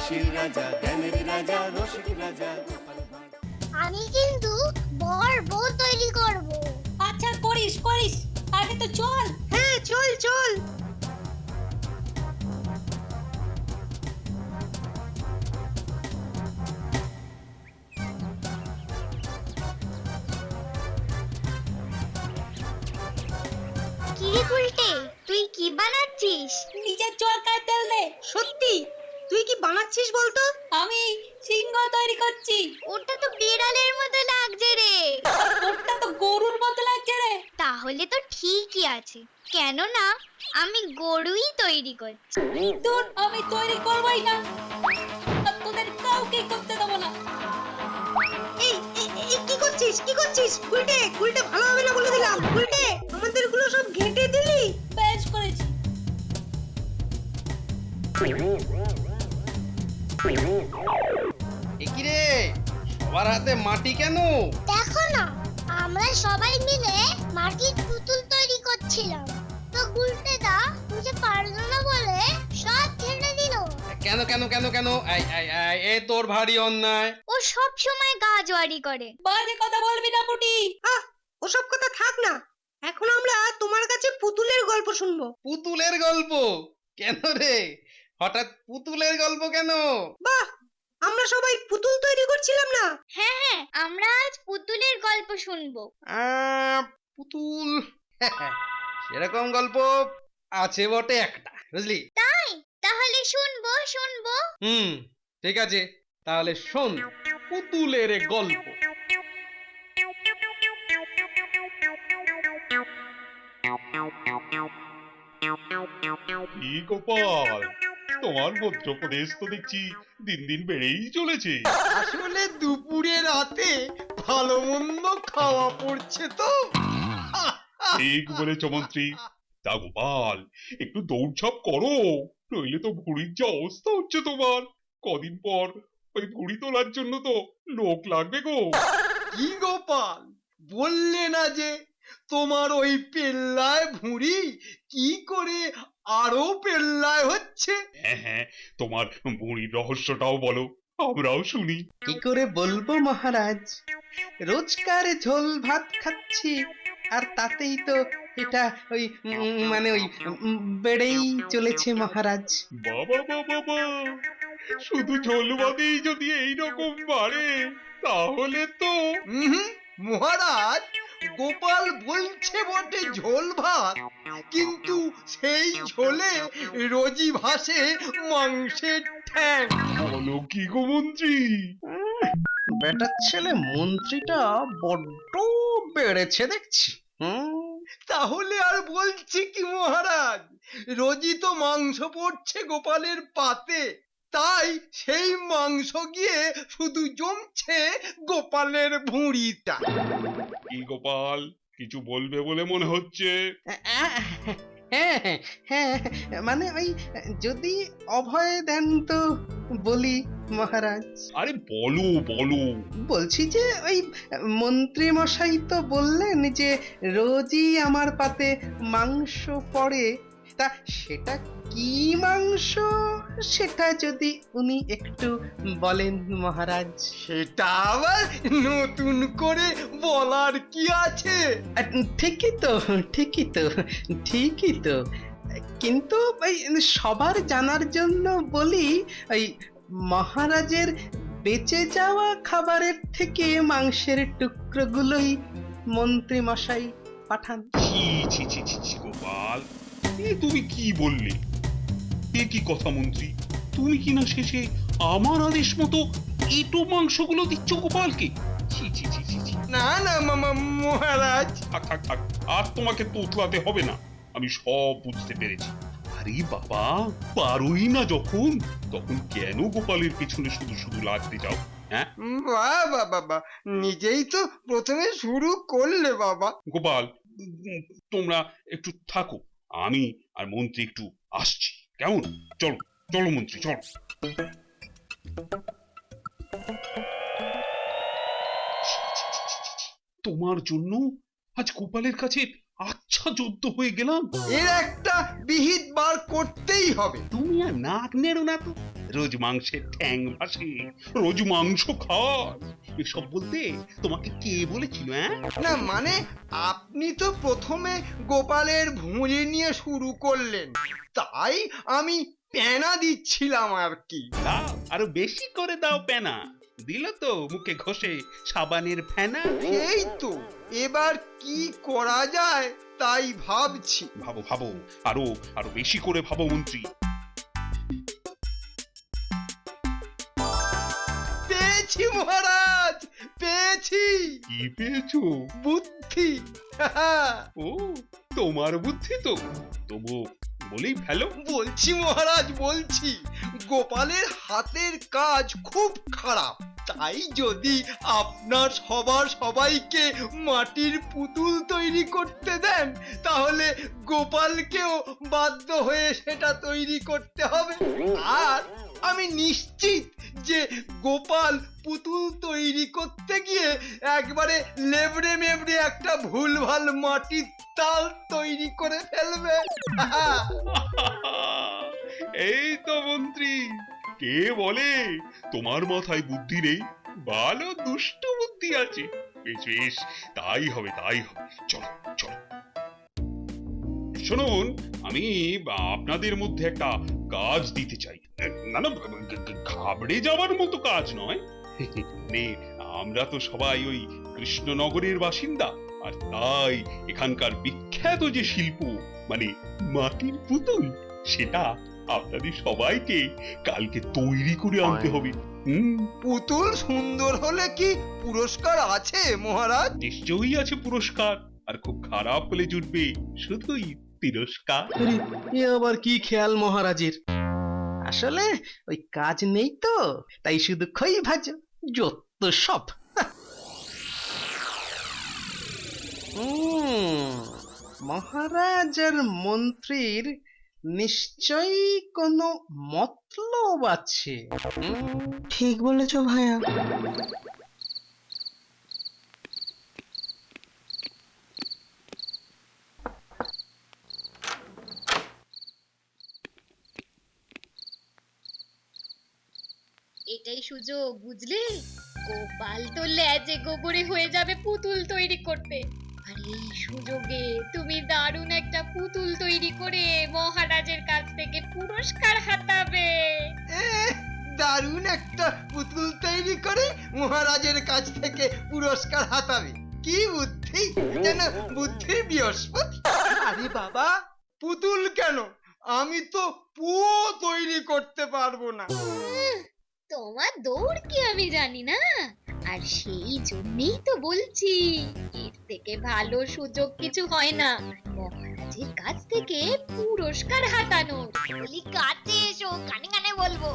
হাসির রাজা, জ্ঞানের রাজা, রসিক রাজা গোপাল ভাঁড়। আমি কিন্তু বর বউ তৈরি করব। আচ্ছা করিস করিস, আগে তো চল। হ্যাঁ চল চল। কিরে গুলটে, তুই কি বানাচ্ছিস? নিজের চরকায় তেল দে। সত্যি তুই কি বানাচ্ছিস বলতো? আমি সিংহ তৈরি করছি। ওটা তো বিড়ালের মতো লাগছে রে। ওটা তো গরুর মতো লাগছে রে। তাহলে তো ঠিকই আছে, কেন না আমি গরুই তৈরি করছি। তোর আমি তৈরি করবই না, আর তোদের কাউকে করতে দেবো না। এই কি করছিস কি করছিস? উল্টে উল্টে ভালো হবে না বলে দিলাম। উল্টে আমাদের গুলো সব ঘেঁটে দিলি। বেশ করেছি। একি রে, সবার হাতে মাটি কেন? দেখো না, আমরা সবাই মিলে মাটির পুতুল তৈরি করছিলাম, তো গুলটেদা বুঝে পারলো না বলে সব ছেড়ে দিল। কেন কেন কেন কেন? এ তোর ভারী অন্যায়। ও সব সময় গা জোয়ারি করে। বাজে কথা বলবি না পুটি। আহ ওসব কথা থাক না, এখন আমরা তোমার কাছে পুতুলের গল্প শুনবো। পুতুলের গল্প? কেন রে, হঠাৎ পুতুলের গল্প কেন? বাহ, আমরা সবাই পুতুল তৈরি করছিলাম না? হ্যাঁ হ্যাঁ, আমরা আজ পুতুলের গল্প শুনবো। পুতুল সেরকম গল্প আছে বটে একটা, বুঝলি? তাই তাহলে শুনবো শুনবো। ঠিক আছে, তাহলে শোন পুতুলের গল্প। কি গোপাল, তোমার ভদ্রপ্রদেশ তো দেখছি দিন দিন বেড়েই চলেছে। আসলে দুপুরে রাতে ভালো মন্দ খাওয়া পড়ছে তো। ঠিক বলেছ মন্ত্রী। তা গোপাল, একটু দৌড়ঝাঁপ করো, নইলে তো ভুঁড়ির যা অবস্থা হচ্ছে তোমার। কদিন পর ওই ভুঁড়ি তোলার জন্য তো লোক লাগবে গো। কি গোপাল, বললে না যে তোমার ওই পেল্লায় ভুঁড়ি কি করে আরো পেল্লায় হচ্ছে? হ্যাঁ হ্যাঁ, তোমার ভুঁড়ির রহস্যটাও বলো, আমরাও শুনি। কি করে বলবো মহারাজ, রোজকার ঝোল ভাত খাচ্ছি আর তাতেই তো এটা ওই মানে ওই বেড়েই চলেছে মহারাজ। বাবা বাবা বাবা, শুধু ঝোল বাদেই যদি এইরকম বাড়ে তাহলে তো। মহারাজ, গোপাল বলছে বটে ঝোল ভাত, কিন্তু সেই ঝোলে রোজি ভাসে মাংসের ঠ্যাং। বলো কি গো মন্ত্রী? বেটার ছেলে মন্ত্রীটা বড্ড বেড়েছে দেখছি। তাহলে আর বলছি কি মহারাজ, রোজই তো মাংস পড়ছে গোপালের পাতে, তাই সেই মাংস গিয়ে শুধু জমছে গোপালের ভুঁড়িটা। কি গোপাল, কিছু বলবে বলে মনে হচ্ছে। হ্যাঁ হ্যাঁ, মানে ওই যদি অভয় দেন তো বলি মহারাজ। আরে বলো বলো। বলছি যে ওই মন্ত্রী মশাই তো বললেন যে রোজই আমার পাতে মাংস পড়ে, তা সেটা কি মাংস সেটা যদি উনি একটু বলেন মহারাজ। সেটা আবার নতুন করে বলার কি আছে? ঠিকই তো ঠিকই তো ঠিকই তো, কিন্তু ওই সবার জানার জন্য বলি, ওই মহারাজের বেঁচে যাওয়া খাবারের থেকে মাংসের টুকরোগুলোই মন্ত্রী মশাই পাঠান। ছি ছি ছি ছি ছি গোপাল, তুমি কি বললে? এ কি কথা মন্ত্রী, তুমি কি না শেষে আমার আদেশ মতো এটো মাংসগুলো দিচ্ছ গোপালকে? ছি ছি ছি ছি ছি। না না মহারাজ, থাক থাক থাক, আর তোমাকে তোতলাতে হবে না, আমি সব বুঝতে পেরেছি। আরে বাবা, পারোই না যখন, তখন কেন গোপালের পেছনে শুধু শুধু লাগতে যাও? হ্যাঁ বাবা বাবা, নিজেই তো প্রথমে শুরু করলে বাবা। গোপাল, তোমরা একটু থাকো, আমি আর মন্ত্রী একটু আসছি, কেমন? চলো চলো মন্ত্রী, চলো। তোমার জন্য আজ গোপালের কাছে আচ্ছা যোদ্ধ হয়ে গেলাম। এর একটা বিহিত বার করতেই হবে। তুমি আর নাক নেড়ো না তো, রোজ মাংসের ঠ্যাং ভাসে, রোজ মাংস খাস, এসব বলতে তোমাকে কে বলেছিল? হ্যাঁ, না মানে আপনি তো প্রথমে গোপালের ভুঁড়ি নিয়ে শুরু করলেন, তাই আমি পেনা দিচ্ছিলাম আর কি। দাও, আরো বেশি করে দাও পেনা। দিল তো মুখে ঘষে সাবানের ফেনা। এই তো এবার কি করা যায় তাই ভাবছি। ভাবো ভাবো, আরো আরো বেশি করে ভাবো মন্ত্রী। পেয়েছি মহারাজ, পেয়েছি। কি পেয়েছো? বুদ্ধি। ও, তোমার বুদ্ধি তো, তবু বলেই ফেলো। বলছি মহারাজ, বলছি গোপালের হাতের কাজ খুব খারাপ, তাই যদি আপনার সবাইকে মাটির পুতুল তৈরি করতে দেন, তাহলে গোপালকেও বাধ্য হয়ে সেটা তৈরি করতে হবে। আর আমি নিশ্চিত যে গোপাল পুতুল তৈরি করতে গিয়ে একবারে লেবড়ে মেবড়ে একটা ভুলভাল মাটির তাল তৈরি করে ফেলবে। এই তো মন্ত্রী, কে বলে তোমার মাথায় বুদ্ধি নেই? ভালো দুষ্ট বুদ্ধি আছে। বেশ বেশ, তাই হবে তাই হবে। চলো চলো। শুনুন, আমি আপনাদের মধ্যে একটা কাজ দিতে চাই। না না, ঘাবড়ে যাওয়ার মতো কাজ নয়। মানে আমরা তো সবাই ওই কৃষ্ণনগরের বাসিন্দা, আর তাই এখানকার বিখ্যাত যে শিল্প মানে মাটির পুতুল, সেটা আপনাদের সবাইকে কালকে তৈরি করে আনতে হবে। পুতুল সুন্দর হলে কি পুরস্কার আছে মহারাজ? নিশ্চয়ই আছে পুরস্কার, আর খুব খারাপ হলে জুটবে শুধুই তিরস্কার। আরে, এ আবার কি খেয়াল মহারাজের? আসলে ওই কাজ নেই তো, তাই শুধু খই ভাজো, যত সব। মহারাজ আর মন্ত্রীর নিশ্চয়ই কোনো মতলব আছে। ঠিক বলেছো ভাইয়া। এটাই সুযোগ, বুঝলে? গোপাল তো লেজে গোবরে হয়ে যাবে পুতুল তৈরি করতে, আর এই সুযোগে তুমি দারুণ একটা পুতুল তৈরি করে মহারাজের কাছ থেকে পুরস্কার হাতাবে। দারুণ একটা পুতুল তৈরি করে মহারাজের কাছ থেকে পুরস্কার হাতাবে। কি বুদ্ধি, যেন বুদ্ধির বৃহস্পতি। আরে বাবা, পুতুল কেন, আমি তো পুয়ো তৈরি করতে পারবো না। তোমার দৌড় কি আমি জানি না, আর সেই জন্যই তো বলছি এর থেকে ভালো সুযোগ কিছু হয় না মহারাজের কাছ থেকে পুরস্কার হাতানোর। বলি কাছে এসো, কানে কানে বলবো।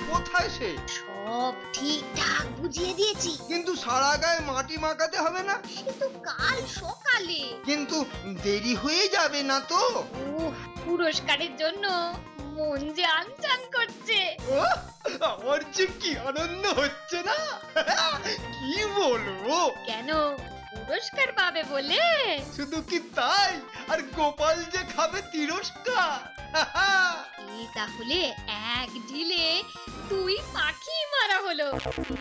কোথায় সে? সব ঠিকঠাক বুঝিয়ে দিয়েছি, কিন্তু সারা গায়ে মাটি মাখাতে হবে না? সে তো কাল সকালে। কিন্তু দেরি হয়ে যাবে না তো? পুরস্কারের জন্য মন যে আনচান করছে। ওহ, আমার যে কি আনন্দ হচ্ছে না, কি বলবো। কেন, পুরস্কার পাবে বলে? শুধু কি তাই, আর গোপাল যে খাবে তিরস্কার। এই তাহলে এক ঢিলে তুই পাখি মারা হলো।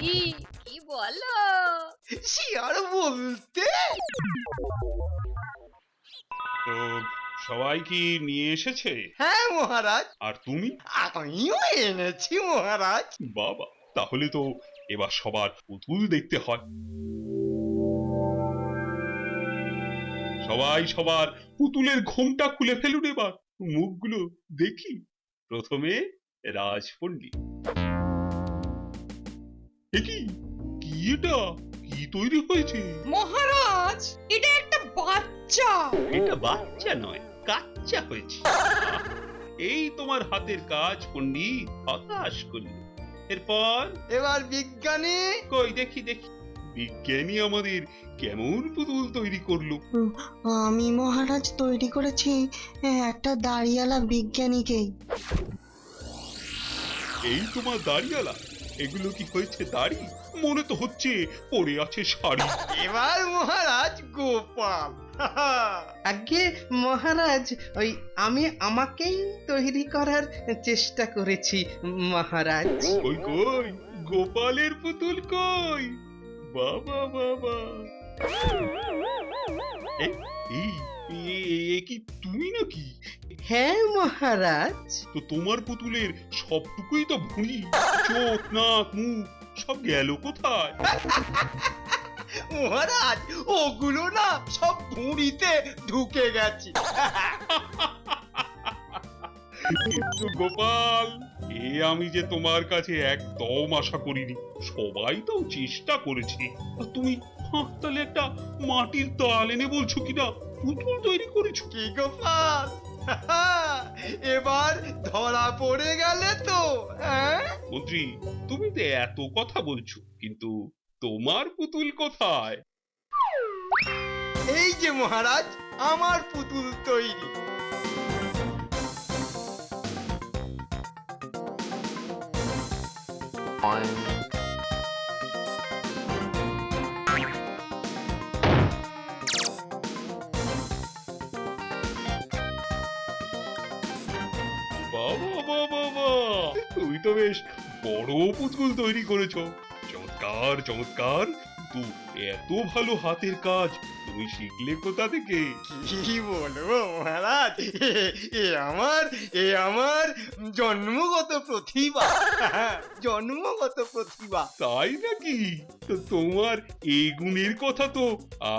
কি বলো? সে আর বলতে। তো সবাই কি নিয়ে এসেছে? হ্যাঁ মহারাজ, আর তুমি? আমিও এনেছি মহারাজ। বাবা, তাহলে তো এবার সবার পুতুল দেখতে হয়। সবাই সবার পুতুলের ঘোমটা খুলে ফেলুন, এবার মুখগুলো দেখি। প্রথমে রাজপণ্ডিত। এ কি, কি এটা? কি তৈরি হয়েছে? মহারাজ, এটা একটা বাচ্চা। এটা বাচ্চা নয়, কাচ্চা হয়েছে। এই তোমার হাতের কাজ পণ্ডিত, হতাশ করল। এরপর এবার বিজ্ঞানী। কই দেখি দেখি, বিজ্ঞানী আমাদের কেমন পুতুল তৈরি করলো? আমি মহারাজ তৈরি করেছি একটা দাড়িওয়ালা বিজ্ঞানীকে। এই তোমার দাড়িওয়ালা? এগুলো কি হয়েছে দাড়ি? মনে তো হচ্ছে পরে আছে শাড়ি। এবার মহারাজ গোপাল আগে মহারাজ, ওই আমি আমাকেই তৈরি করার চেষ্টা করেছি মহারাজ। কই কই গোপালের পুতুল কই? বাবা বাবা, এ কি তুমি নাকি? হ্যাঁ মহারাজ। তো তোমার পুতুলের সবটুকুই তো ভুঁড়ি, চোখ নাক মুখ সব গেল কোথায়? মহারাজ, ওগুলো না সব ভুঁড়িতে ঢুকে গেছে। কিন্তু গোপাল, আমি যে তোমার কাছে একদম আশা করিনি। সবাই তো চেষ্টা করেছে, আর তুমি তাহলে একটা মাটির তাল এনে বলছো কিনা পুতুল তৈরি করেছো? কি গোপাল, এবার ধরা পড়ে গেলে তো? হ্যাঁ, মন্ত্রী, তুমি তো এত কথা বলছো, কিন্তু তোমার পুতুল কোথায়? এই যে মহারাজ, আমার পুতুল তৈরি। বাবা বাবা বাবা, তুমি তো বেশ বড় পুতুল তৈরি করেছো। চমৎকার চমৎকার, কিন্তু এত ভালো হাতের কাজ তুমি শিখলে কোথা থেকে? কি বলবো মহারাজ, এ আমার জন্মগত প্রতিভা। জন্মগত প্রতিভা। তাই নাকি? তো তোমার এই গুণের কথা তো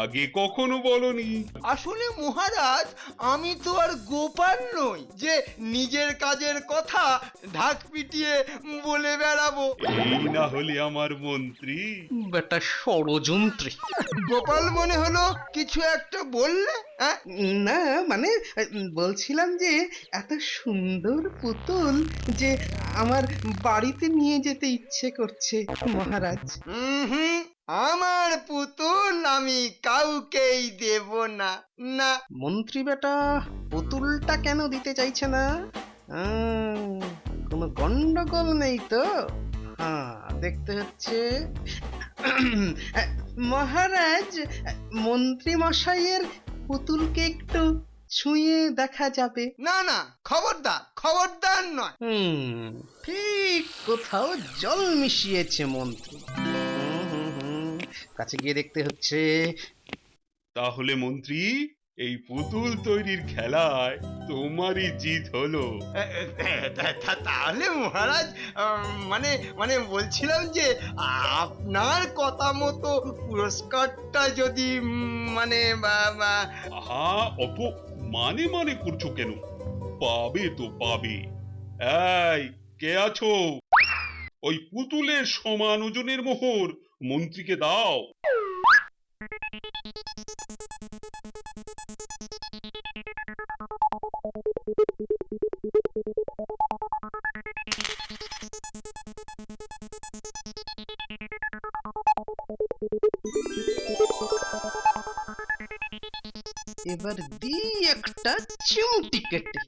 আগে কখনো বলনি। আসলে মহারাজ, আমি তো আর গোপাল নই যে নিজের কাজের কথা ঢাক পিটিয়ে বলে বেড়াবো। এই না হলে আমার মন্ত্রী। বেটা ষড়যন্ত্রী। গোপাল মনে হলো কিছু একটা বললে? হ্যাঁ, না মানে বলছিলাম যে এত সুন্দর পুতুল যে আমার বাড়িতে নিয়ে যেতে ইচ্ছে করছে মহারাজ। হুম, আমার পুতুল আমি কাউকেই দেব না। না। মন্ত্রী বেটা পুতুলটা কেন দিতে চাইছে না? কোনো গন্ডগোল নেই তো? হ্যাঁ, দেখতে হচ্ছে। মহারাজ, মন্ত্রী মশাইয়ের পুতুলকে একটু ছুঁয়ে দেখা যাবে? না না, খবরদার খবরদার নয়। ঠিক কোথাও জল মিশিয়েছে মন্ত্রী। কাছে গিয়ে দেখতে হচ্ছে। তাহলে মন্ত্রী, এই পুতুল তৈরির খেলায় তোমারই জিত হলো। তাহলে মহারাজ, মানে মানে বলছিলাম যে আপনার কথা মতো পুরস্কারটা যদি মানে আহা, অত মানে মানে করছো কেন? পাবে তো পাবে। এই, কে আছো? ওই পুতুলের সমান ওজনের মোহর মন্ত্রীকে দাও। এবার দিই একটা চিমটি কেটে।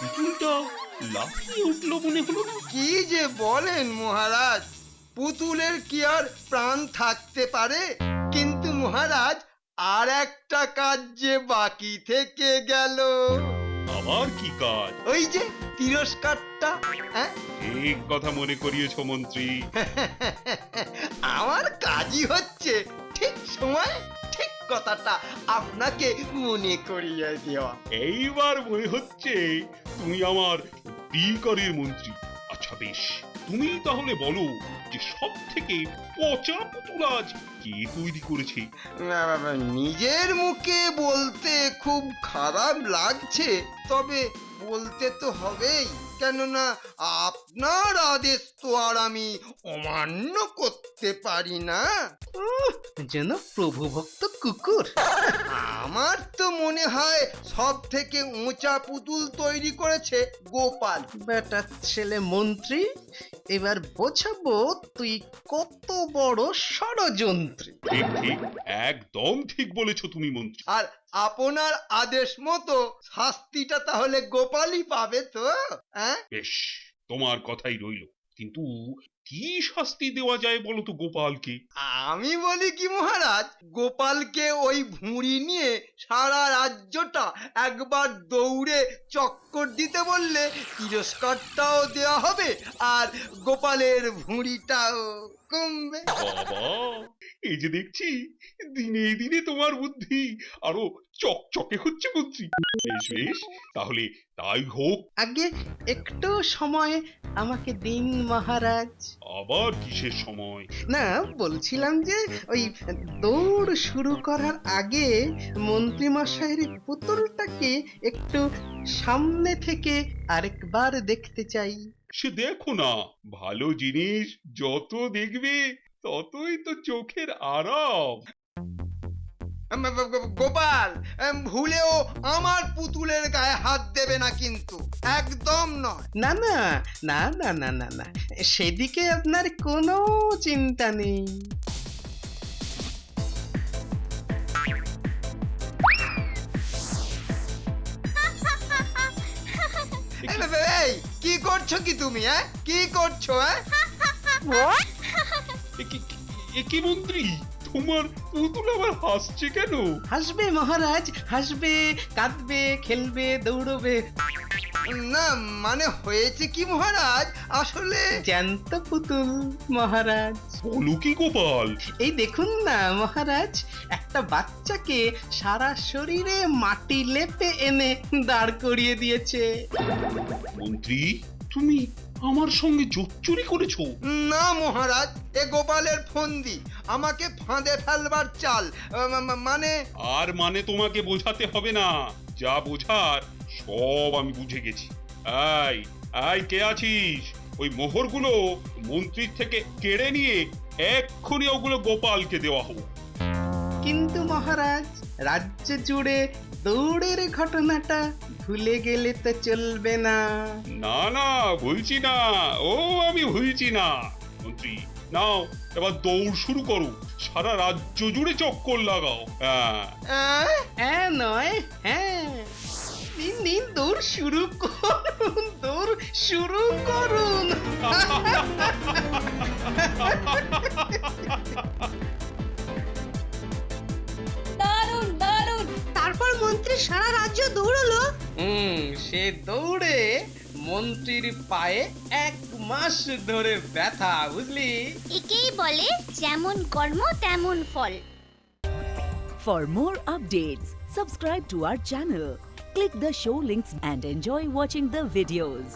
পুতুলটা লাফিয়ে উঠলো মনে হলো না? কি যে বলেন মহারাজ, পুতুলের কি আর প্রাণ থাকতে পারে? কিন্তু মহারাজ, আর একটা কাজ যে বাকি থেকে গেল। আবার কি কাজ? ওই যে তিরস্কারটা। হ্যাঁ, ঠিক কথা মনে করিয়েছো মন্ত্রী। আমার কাজই হচ্ছে ঠিক সময় ঠিক কথাটা আপনাকে মনে করিয়ে দেওয়া। এইবার মনে হচ্ছে তুমি আমার দিকরের মন্ত্রী। আচ্ছা বেশ, তুমি তাহলে বলো যে সব থেকে পচা পুতুল আজ কে তৈরি করেছে? নিজের মুখে বলতে খুব খারাপ লাগছে, তবে বলতে তো হবেই, কেননা আপনার আদেশ তো আর আমি অমান্য করতে পারি না। যেন প্রভু ভক্ত কুকুর। আমার তো মনে হয় সব থেকে উঁচা পুতুল তৈরি করেছে গোপাল। বেটা ছেলে মন্ত্রী, এবার বোঝাবো তুই কত বড় ষড়যন্ত্রী। ঠিক ঠিক, একদম ঠিক বলেছো তুমি মন্ত্রী। আর আপনার আদেশ মতো শাস্তিটা তাহলে গোপালই পাবে তো? হ্যাঁ, বেশ, তোমার কথাই রইলো। কিন্তু কি শাস্তি দেওয়া যায় বলো তো গোপালকে? আমি বলি কি মহারাজ, গোপালকে ওই ভুঁড়ি নিয়ে সারা রাজ্যটা একবার দৌড়ে চক্কর দিতে বললে তিরস্কারটাও দেওয়া হবে আর গোপালের ভুঁড়িটাও কমবে। বাবা, এই যে দেখছি দিনে দিনে তোমার বুদ্ধি আরো চকচকে হচ্ছে মন্ত্রী। বেশ বেশ, তাহলে তাই হোক। আগে একটু সময় আমাকে দিন মহারাজ। আবার কিসের সময়? না, বলছিলাম যে ওই দৌড় শুরু করার আগে মন্ত্রী মশাইয়ের পুতুলটাকে একটু সামনে থেকে আরেকবার দেখতে চাই। সে দেখো না, ভালো জিনিস যত দেখবে ততই তো চোখের আরাম। গোপাল, ভুলেও আমার পুতুলের গায়ে হাত দেবে না কিন্তু, একদম নয়। না না না না না না না, সেদিকে আপনার কোনো চিন্তা নেই। এই কি করছো কি তুমি? কি করছো? এ কি মন্ত্রী, তোমার পুতুল আবার হাসছে কেন? হাসবে মহারাজ, হাসবে, কাঁদবে, খেলবে, দৌড়বে। না মানে হয়েছে কি মহারাজ, আসলে জ্যান্ত পুতুল মহারাজ। বলো কি গোপাল? এই দেখুন না মহারাজ, একটা বাচ্চাকে সারা শরীরে মাটি লেপে এনে দাঁড় করিয়ে দিয়েছে। মন্ত্রী, তুমি আমার সঙ্গে জোচ্চুরি করেছো? না মহারাজ, এ গোপালের ফন্দি, আমাকে ফাঁদে ফেলবার চাল। মানে আর মানে তোমাকে বোঝাতে হবে না, যা বোঝার সব আমি বুঝে গেছি। এই এই, কে আছিস? ওই মোহরগুলো মন্ত্রীর থেকে কেড়ে নিয়ে এক্ষুনি ওগুলো গোপালকে দেওয়া হোক। কিন্তু মহারাজ, রাজ্য জুড়ে দৌড়ের ঘটনাটা ভুলে গেলে তো চলবে না। না না, ভুলছি না, ও আমি ভুলছি না। মন্ত্রী, নাও এবার দৌড় শুরু করো, সারা রাজ্য জুড়ে চক্কর লাগাও। হ্যাঁ, হ্যাঁ নয়, হ্যাঁ। দিন দিন দৌড় শুরু করুন, দৌড় শুরু করুন। তারপর মন্ত্রী সারা রাজ্য দৌড়লো। সে দৌড়ে মন্ত্রীর পায়ে 1 মাস ধরে ব্যথা, বুঝলি? একেই বলে যেমন কর্ম তেমন ফল। For more updates, subscribe to our channel, click the show links and enjoy watching the videos.